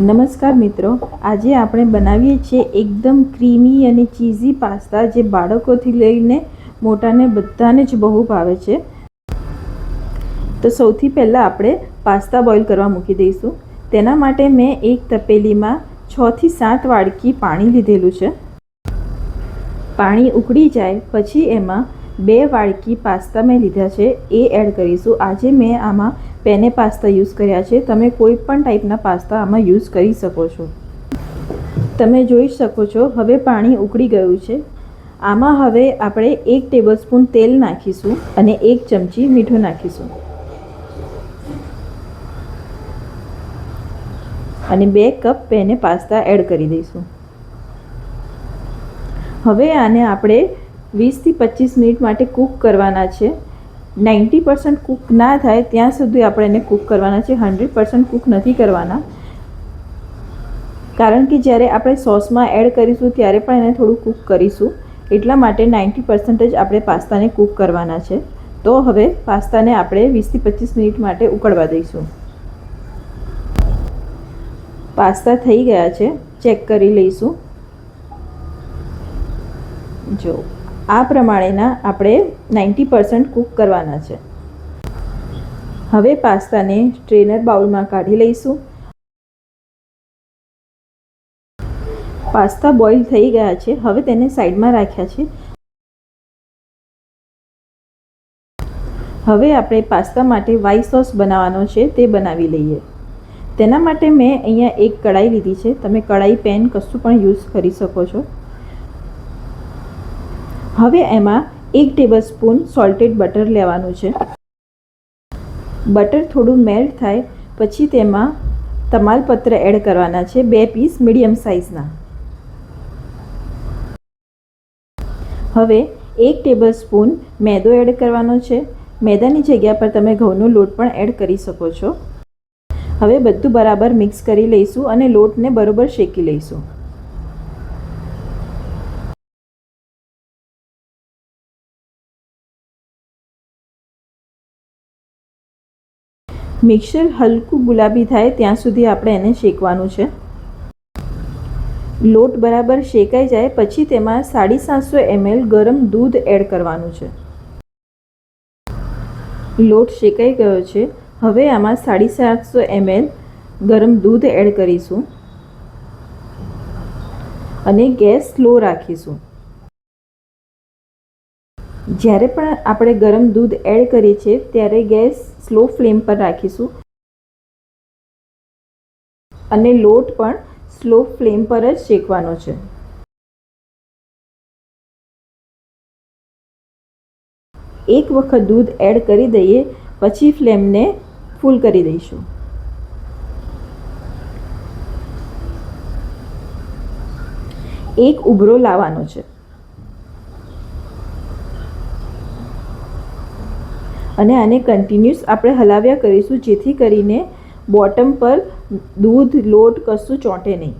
નમસ્કાર મિત્રો, આજે આપણે બનાવીએ છીએ એકદમ ક્રીમી અને ચીઝી પાસ્તા જે બાળકોથી લઈને મોટાને બધાને જ બહુ ભાવે છે. તો સૌથી પહેલાં આપણે પાસ્તા બોઇલ કરવા મૂકી દઈશું. તેના માટે મેં એક તપેલીમાં 6 થી 7 વાડકી પાણી લીધેલું છે. પાણી ઉકળી જાય પછી એમાં 2 વાડકી પાસ્તા મેં લીધા છે, એ એડ કરીશું. આજે મેં આમાં પેને પાસ્તા યુઝ કર્યા છે. તમે કોઈ પણ ટાઈપના પાસ્તા આમાં યુઝ કરી શકો છો. તમે જોઈ શકો છો હવે પાણી ઉકળી ગયું છે. આમાં હવે આપણે 1 ટેબલસ્પૂન તેલ નાખીશું અને 1 ચમચી મીઠું નાખીશું અને 2 કપ પેને પાસ્તા એડ કરી દઈશું. હવે આને આપણે 20 થી 25 મિનિટ માટે કૂક કરવાના છે. 90% કૂક ના થાય ત્યાં સુધી આપણે એને કૂક કરવાના છે. 100% કૂક નથી કરવાના, કારણ કે જ્યારે આપણે સોસમાં એડ કરીશું ત્યારે પણ એને થોડું કૂક કરીશું. એટલા માટે 90% જ આપણે પાસ્તાને કૂક કરવાના છે. તો હવે પાસ્તાને આપણે 20 થી 25 મિનિટ માટે ઉકળવા દઈશું. પાસ્તા થઈ ગયા છે, ચેક કરી લઈશું. જો આ પ્રમાણેના આપણે 90% કૂક કરવાના છે. હવે પાસ્તાને સ્ટ્રેનર બાઉલમાં કાઢી લઈશું. પાસ્તા બોઇલ થઈ ગયા છે. હવે તેને સાઈડમાં રાખ્યા છે. હવે આપણે પાસ્તા માટે વ્હાઈટ સોસ બનાવવાનો છે, તે બનાવી લઈએ. તેના માટે મેં અહીંયા એક કઢાઈ લીધી છે. તમે કઢાઈ, પેન કશું પણ યુઝ કરી શકો છો. હવે એમાં 1 ટેબલસ્પૂન સોલ્ટેડ બટર લેવાનું છે. બટર થોડું મેલ્ટ થાય પછી તેમાં તમાલપત્ર એડ કરવાના છે, 2 પીસ મીડિયમ સાઇઝના. હવે 1 ટેબલસ્પૂન મેદો એડ કરવાનો છે. મેદાની જગ્યા પર તમે ઘઉંનો લોટ પણ એડ કરી શકો છો. હવે બધું બરાબર મિક્સ કરી લઈશું અને લોટને બરાબર શેકી લઈશું. મિક્સર હલકું ગુલાબી થાય ત્યાં સુધી આપણે એને શેકવાનું છે. લોટ બરાબર શેકાઈ જાય પછી તેમાં 750 ml ગરમ દૂધ એડ કરવાનું છે. લોટ શેકાઈ ગયો છે. હવે આમાં 750 ml ગરમ દૂધ એડ કરીશું અને ગેસ સ્લો રાખીશું. જ્યારે પણ આપણે ગરમ દૂધ એડ કરીએ છીએ ત્યારે ગેસ સ્લો ફ્લેમ પર રાખીશું અને લોટ પણ સ્લો ફ્લેમ પર જ શેકવાનો છે. એક વખત દૂધ એડ કરી દઈએ પછી ફ્લેમને ફૂલ કરી દઈશું. એક ઉભરો લાવવાનો છે અને આને કન્ટિન્યુઅસ આપણે હલાવ્યા કરીશું, જેથી કરીને બોટમ પર દૂધ, લોટ કશું ચોંટે નહીં.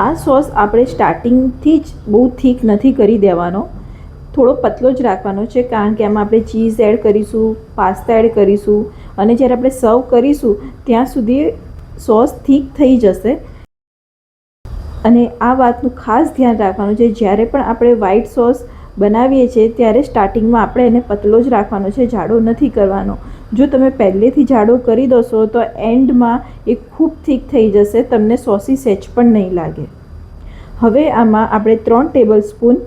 આ સોસ આપણે સ્ટાર્ટિંગથી જ બહુ થીક નથી કરી દેવાનો, થોડો પતલો જ રાખવાનો છે, કારણ કે આમાં આપણે ચીઝ એડ કરીશું, પાસ્તા એડ કરીશું અને જ્યારે આપણે સર્વ કરીશું ત્યાં સુધી સોસ થીક થઈ જશે. અને આ વાતનું ખાસ ધ્યાન રાખવાનું છે, જ્યારે પણ આપણે વ્હાઈટ સોસ બનાવીએ છીએ ત્યારે સ્ટાર્ટિંગમાં આપણે એને પતલો જ રાખવાનો છે, જાડો નથી કરવાનો. જો તમે પહેલેથી જાડો કરી દોશો તો એન્ડમાં એ ખૂબ થીક થઈ જશે, તમને સોસી સહેજ પણ નહીં લાગે. હવે આમાં આપણે 3 ટેબલસ્પૂન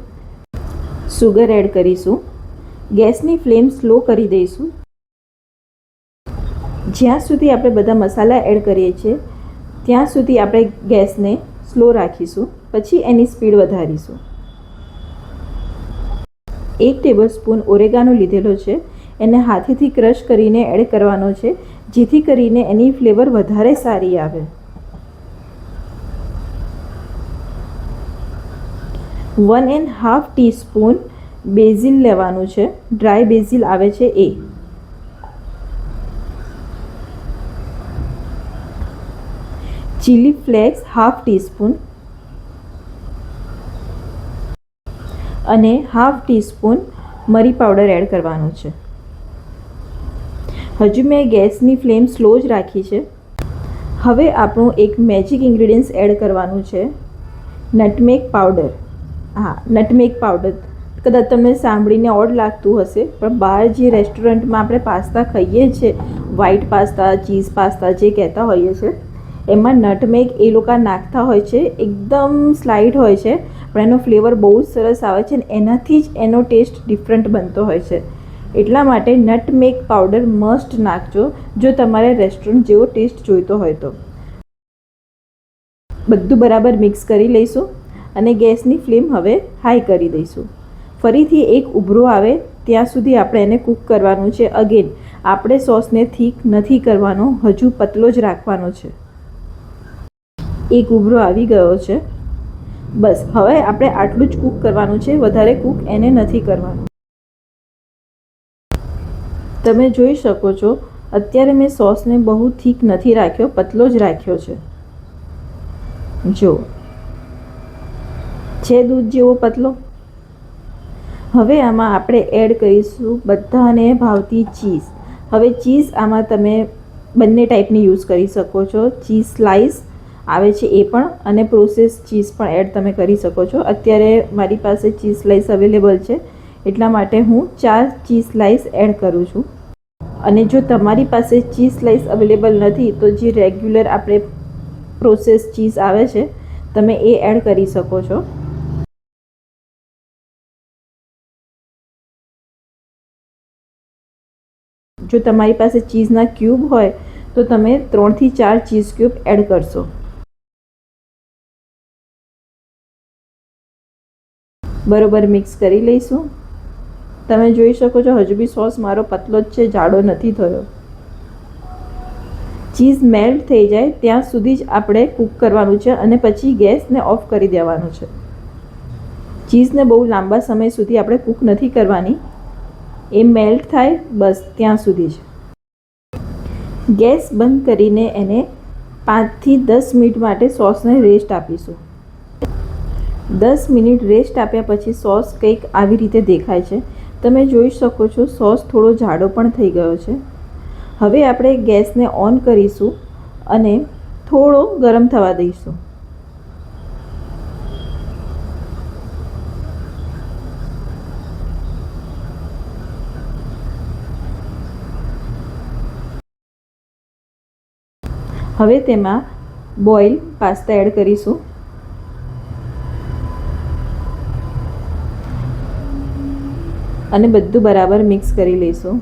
સુગર એડ કરીશું. ગેસની ફ્લેમ સ્લો કરી દઈશું. જ્યાં સુધી આપણે બધા મસાલા એડ કરીએ છીએ ત્યાં સુધી આપણે ગેસને સ્લો રાખીશું, પછી એની સ્પીડ વધારીશું. 1 ટેબલસ્પૂન ઓરેગાનો લીધેલો છે, એને હાથેથી ક્રશ કરીને એડ કરવાનો છે, જેથી કરીને એની ફ્લેવર વધારે સારી આવે. 1.5 ટીસ્પૂન બેઝિલ લેવાનું છે, ડ્રાય બેઝિલ આવે છે એ. ચીલી ફ્લેક્સ 1/2 ટીસ્પૂન અને 1/2 ટીસ્પૂન મરી પાવડર એડ કરવાનો છે. હજુ મેં ગેસની ફ્લેમ સ્લો જ રાખી છે. હવે આપણું એક મેજિક ઇન્ગ્રીડિયન્ટ્સ એડ કરવાનું છે, નટમેગ પાવડર. હા, નટમેગ પાવડર કદાચ તમને સાંભળીને ઓડ લાગતું હશે, પણ બહાર જે રેસ્ટોરન્ટમાં આપણે પાસ્તા ખાઈએ છીએ, વ્હાઈટ પાસ્તા, ચીઝ પાસ્તા જે કહેતા હોઈએ છીએ, એમાં નટમેગ એ લોકો નાખતા હોય છે. એકદમ સ્લાઇટ હોય છે, પણ એનો ફ્લેવર બહુ જ સરસ આવે છે અને એનાથી જ એનો ટેસ્ટ ડિફરન્ટ બનતો હોય છે. એટલા માટે નટમેગ પાવડર મસ્ટ નાખજો જો તમારે રેસ્ટોરન્ટ જેવો ટેસ્ટ જોઈતો હોય તો. બધું બરાબર મિક્સ કરી લઈશું અને ગેસની ફ્લેમ હવે હાઈ કરી દઈશું. ફરીથી એક ઉભરો આવે ત્યાં સુધી આપણે એને કૂક કરવાનું છે. અગેન આપણે સોસને થીક નથી કરવાનો, હજુ પતલો જ રાખવાનો છે. એક ઉભરો આવી ગયો છે. બસ હવે આપણે આટલું જ કૂક કરવાનું છે, વધારે કૂક એને નથી કરવાનું. તમે જોઈ શકો છો અત્યારે મેં સોસને બહુ થીક નથી રાખ્યો, પતલો જ રાખ્યો છે. જો છે દૂધ જેવો પતલો. હવે આમાં આપણે એડ કરીશું બધાને ભાવતી ચીઝ. હવે ચીઝ આમાં તમે બંને ટાઈપની યુઝ કરી શકો છો. ચીઝ સ્લાઇસ આવે છે એ પણ, અને પ્રોસેસ ચીઝ પણ એડ તમે કરી શકો છો. અત્યારે મારી પાસે ચીઝ સ્લાઇસ અવેલેબલ છે, એટલા માટે હું 4 ચીઝ સ્લાઇસ એડ કરું છું. અને જો તમારી પાસે ચીઝ સ્લાઇસ અવેલેબલ નથી તો જે રેગ્યુલર આપણે પ્રોસેસ ચીઝ આવે છે તમે એ એડ કરી શકો છો. જો તમારી પાસે ચીઝના ક્યુબ હોય તો તમે 3 થી 4 ચીઝ ક્યુબ એડ કરશો. બરોબર મિક્સ કરી લઈશું. તમે જોઈ શકો છો હજુ બી સોસ મારો પતલો જ છે, જાડો નથી થયો. ચીઝ મેલ્ટ થઈ જાય ત્યાં સુધી જ આપણે કૂક કરવાનું છે અને પછી ગેસને ઓફ કરી દેવાનું છે. ચીઝને બહુ લાંબા સમય સુધી આપણે કૂક નથી કરવાની, એ મેલ્ટ થાય બસ ત્યાં સુધી જ. ગેસ બંધ કરીને એને 5 થી 10 મિનિટ માટે સોસને રેસ્ટ આપીશું. 10 મિનિટ રેસ્ટ આપ્યા પછી સોસ કંઈક આવી રીતે દેખાય છે. તમે જોઈ શકો છો સોસ થોડો જાડો પણ થઈ ગયો છે. હવે આપણે ગેસને ઓન કરીશું અને થોડો ગરમ થવા દઈશું. હવે તેમાં બોઇલ પાસ્તા એડ કરીશું. અને બધું બરાબર મિક્સ કરી લઈશું.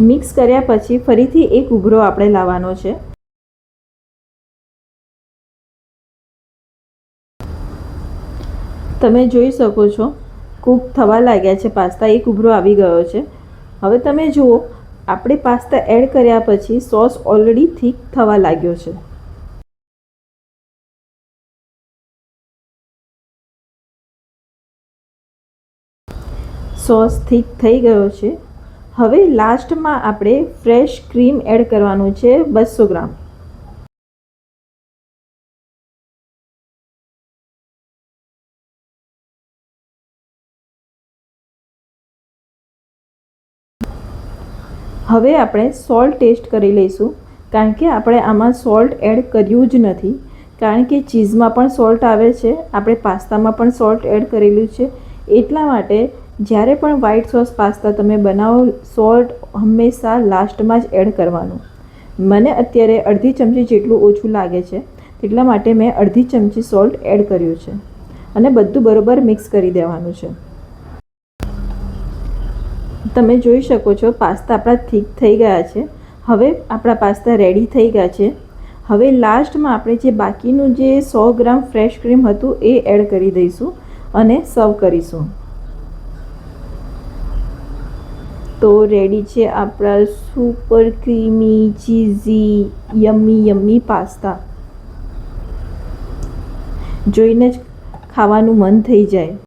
મિક્સ કર્યા પછી ફરીથી એક ઉભરો આપણે લાવવાનો છે. તમે જોઈ શકો છો કૂક થવા લાગ્યા છે પાસ્તા, એક ઉભરો આવી ગયો છે. હવે તમે જુઓ આપણે પાસ્તા એડ કર્યા પછી સોસ ઓલરેડી થીક થવા લાગ્યો છે. સોસ થીક થઈ ગયો છે. હવે લાસ્ટમાં આપણે ફ્રેશ ક્રીમ એડ કરવાનું છે 200 ગ્રામ. હવે આપણે સોલ્ટ ટેસ્ટ કરી લઈશું, કારણ કે આપણે આમાં સોલ્ટ એડ કર્યું જ નથી, કારણ કે ચીઝમાં પણ સોલ્ટ આવે છે, આપણે પાસ્તામાં પણ સોલ્ટ એડ કરેલું છે. એટલા માટે જ્યારે પણ વ્હાઈટ સોસ પાસ્તા તમે બનાવો, સોલ્ટ હંમેશા લાસ્ટમાં જ એડ કરવાનું. મને અત્યારે અડધી ચમચી જેટલું ઓછું લાગે છે, એટલા માટે મેં અડધી ચમચી સોલ્ટ એડ કર્યું છે અને બધું બરોબર મિક્સ કરી દેવાનું છે. તમે જોઈ શકો છો પાસ્તા આપણા થીક થઈ ગયા છે. હવે આપણા પાસ્તા રેડી થઈ ગયા છે. હવે લાસ્ટમાં આપણે જે બાકીનું જે 100 ગ્રામ ફ્રેશ ક્રીમ હતું એ એડ કરી દઈશું અને સર્વ કરીશું. તો રેડી છે આપણા super creamy cheesy yummy pasta. જોઈને જ ખાવાનું મન થઈ જાય.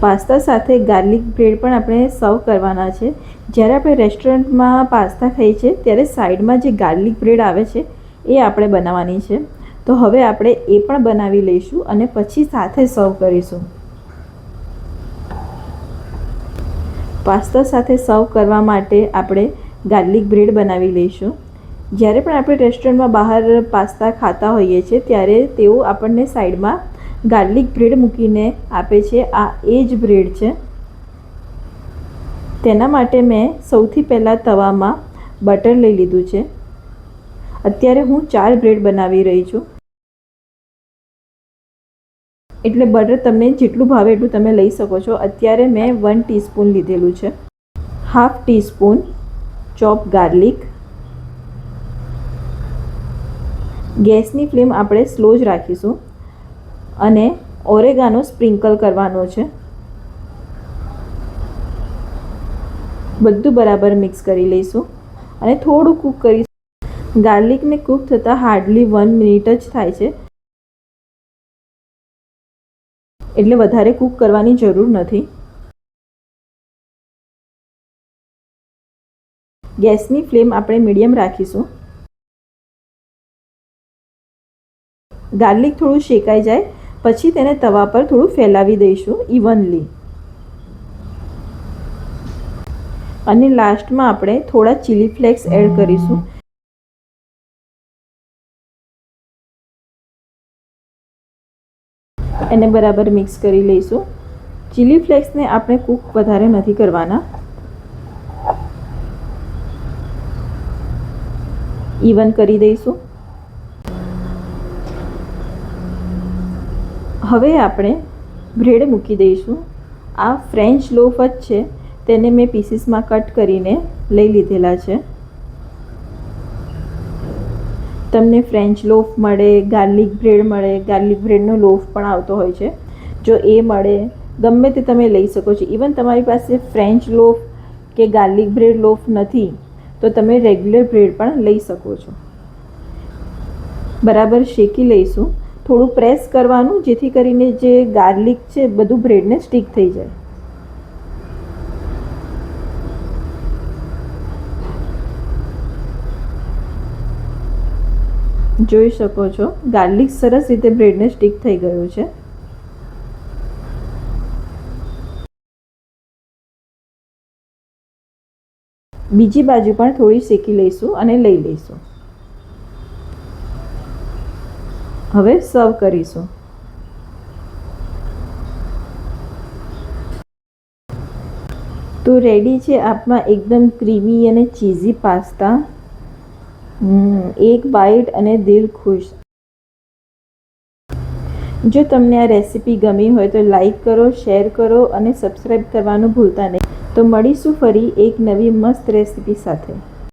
પાસ્તા સાથે ગાર્લિક બ્રેડ પણ આપણે સર્વ કરવાના છે. જ્યારે આપણે રેસ્ટોરન્ટમાં પાસ્તા ખાઈએ છીએ ત્યારે સાઈડમાં જે ગાર્લિક બ્રેડ આવે છે એ આપણે બનાવવાની છે. તો હવે આપણે એ પણ બનાવી લઈશું અને પછી સાથે સર્વ કરીશું. પાસ્તા સાથે સર્વ કરવા માટે આપણે ગાર્લિક બ્રેડ બનાવી લઈશું. જ્યારે પણ આપણે રેસ્ટોરન્ટમાં બહાર પાસ્તા ખાતા હોઈએ છીએ ત્યારે તેઓ આપણને સાઈડમાં ગાર્લિક બ્રેડ મૂકીને આપે છે. આ એ જ બ્રેડ છે. તેના માટે મેં સૌથી પહેલાં તવામાં બટર લઈ લીધું છે. અત્યારે હું 4 બ્રેડ બનાવી રહી છું, એટલે બટર તમને જેટલું ભાવે એટલું તમે લઈ શકો છો. અત્યારે મેં 1 ટીસ્પૂન લીધેલું છે. 1/2 ટીસ્પૂન ચોપ ગાર્લિક. ગેસની ફ્લેમ આપણે સ્લો જ રાખીશું અને ઓરેગાનો સ્પ્રિંકલ કરવાનો છે. બધું બરાબર મિક્સ કરી લઈશું અને થોડું કૂક કરીશું. ગાર્લિકને કૂક થતાં હાર્ડલી 1 મિનિટ જ થાય છે, એટલે વધારે કૂક કરવાની જરૂર નથી. ગેસની ફ્લેમ આપણે મીડિયમ રાખીશું. ગાર્લિક થોડું શેકાઈ જાય પછી તેને તવા પર થોડું ફેલાવી દઈશું ઇવનલી. અને લાસ્ટમાં આપણે થોડા ચીલી ફ્લેક્સ એડ કરીશું. એને બરાબર મિક્સ કરી લઈશું. ચીલી ફ્લેક્સને આપણે કૂક વધારે નથી કરવાના. ઇવન કરી દઈશું. હવે આપણે બ્રેડ મૂકી દઈશું. આ ફ્રેન્ચ લોફ જ છે, તેને મેં પીસીસમાં કટ કરીને લઈ લીધેલા છે. તમને ફ્રેન્ચ લોફ મળે, ગાર્લિક બ્રેડ મળે, ગાર્લિક બ્રેડનો લોફ પણ આવતો હોય છે. જો એ મળે, ગમે તે તમે લઈ શકો છો. ઇવન તમારી પાસે ફ્રેન્ચ લોફ કે ગાર્લિક બ્રેડ લોફ નથી તો તમે રેગ્યુલર બ્રેડ પણ લઈ શકો છો. બરાબર શેકી લઈશું. થોડું પ્રેસ કરવાનું જેથી કરીને જે ગાર્લિક છે બધું બ્રેડને સ્ટીક થઈ જાય. જોઈ શકો છો ગાર્લિક સરસ રીતે બ્રેડને સ્ટીક થઈ ગયું છે. બીજી બાજુ પણ થોડી શેકી લઈશું અને લઈ લઈશું. હવે સર્વ કરીશું. તો રેડી છે આપણા એકદમ ક્રીમી અને ચીઝી પાસ્તા. એક બાઈટ અને દિલ ખુશ. જો તમને આ રેસીપી ગમી હોય તો લાઈક કરો, શેર કરો અને સબસ્ક્રાઈબ કરવાનું ભૂલતા નહીં. તો મળીશું ફરી એક નવી મસ્ત રેસીપી સાથે.